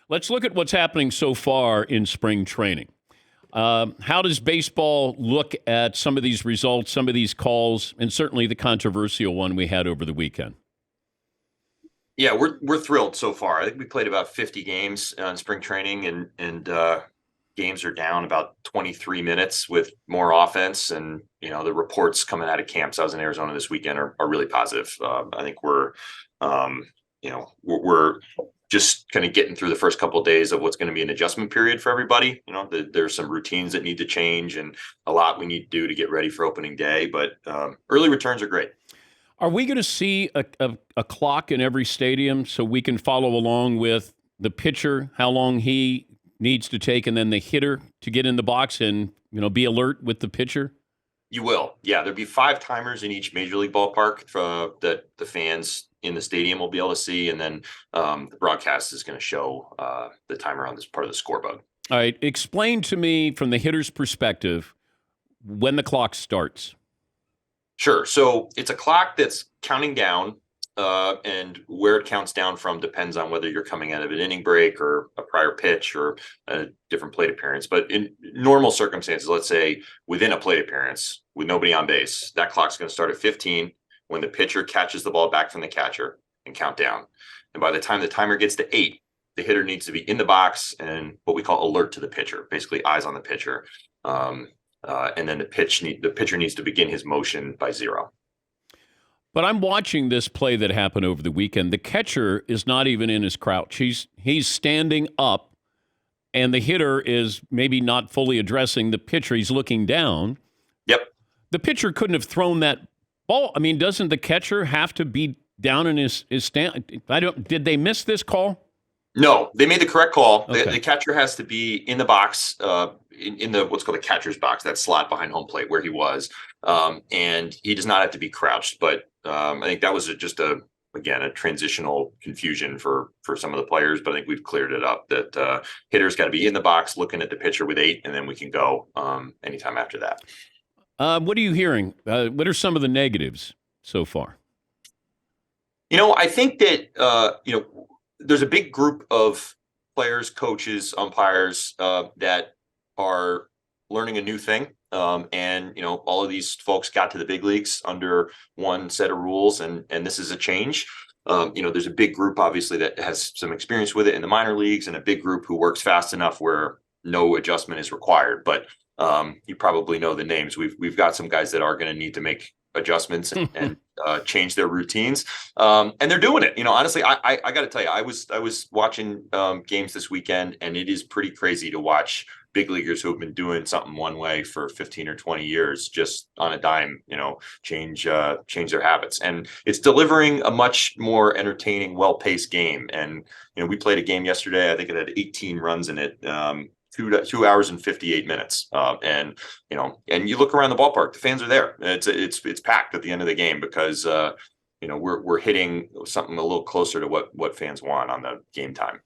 Let's look at what's happening so far in spring training. How does baseball look at some of these results, some of these calls, and certainly the controversial one we had over the weekend? Yeah, we're thrilled so far. I think we played about 50 games in spring training, and games are down about 23 minutes with more offense. And the reports coming out of camps. I was in Arizona this weekend are really positive. I think we're just kind of getting through the first couple of days of what's going to be an adjustment period for everybody. There's some routines that need to change and a lot we need to do to get ready for opening day. But early returns are great. Are we going to see a clock in every stadium so we can follow along with the pitcher, how long he needs to take, and then the hitter to get in the box and be alert with the pitcher? You will. Yeah, there'll be 5 timers in each major league ballpark that the fans in the stadium will be able to see. And then the broadcast is going to show the timer on this part of the scoreboard. All right. Explain to me from the hitter's perspective when the clock starts. Sure. So it's a clock that's counting down, and where it counts down from depends on whether you're coming out of an inning break or a prior pitch or a different plate appearance. But in normal circumstances, let's say within a plate appearance with nobody on base, that clock's going to start at 15 when the pitcher catches the ball back from the catcher and count down. And by the time the timer gets to 8, the hitter needs to be in the box and what we call alert to the pitcher, basically eyes on the pitcher. And then the pitcher needs to begin his motion by 0. But I'm watching this play that happened over the weekend. The catcher is not even in his crouch. He's standing up, and the hitter is maybe not fully addressing the pitcher. He's looking down. Yep. The pitcher couldn't have thrown that ball. I mean, doesn't the catcher have to be down in his stand? Did they miss this call? No, they made the correct call. Okay. The catcher has to be in the box, in the what's called the catcher's box, that slot behind home plate where he was, and he does not have to be crouched. But I think that was just a transitional confusion for some of the players. But I think we've cleared it up that hitter's got to be in the box looking at the pitcher with 8, and then we can go anytime after that. What are you hearing? What are some of the negatives so far? I think that there's a big group of players, coaches, umpires that are learning a new thing. And all of these folks got to the big leagues under one set of rules, and this is a change. There's a big group, obviously, that has some experience with it in the minor leagues, and a big group who works fast enough where no adjustment is required. But you probably know the names. We've got some guys that are going to need to make adjustments and change their routines, and they're doing it. Honestly, I got to tell you, I was watching games this weekend, and it is pretty crazy to watch big leaguers who have been doing something one way for 15 or 20 years just on a dime, change their habits. And it's delivering a much more entertaining, well-paced game. And we played a game yesterday. I think it had 18 runs in it. 2 hours and 58 minutes. And you look around the ballpark, the fans are there. It's packed at the end of the game because we're hitting something a little closer to what fans want on the game time.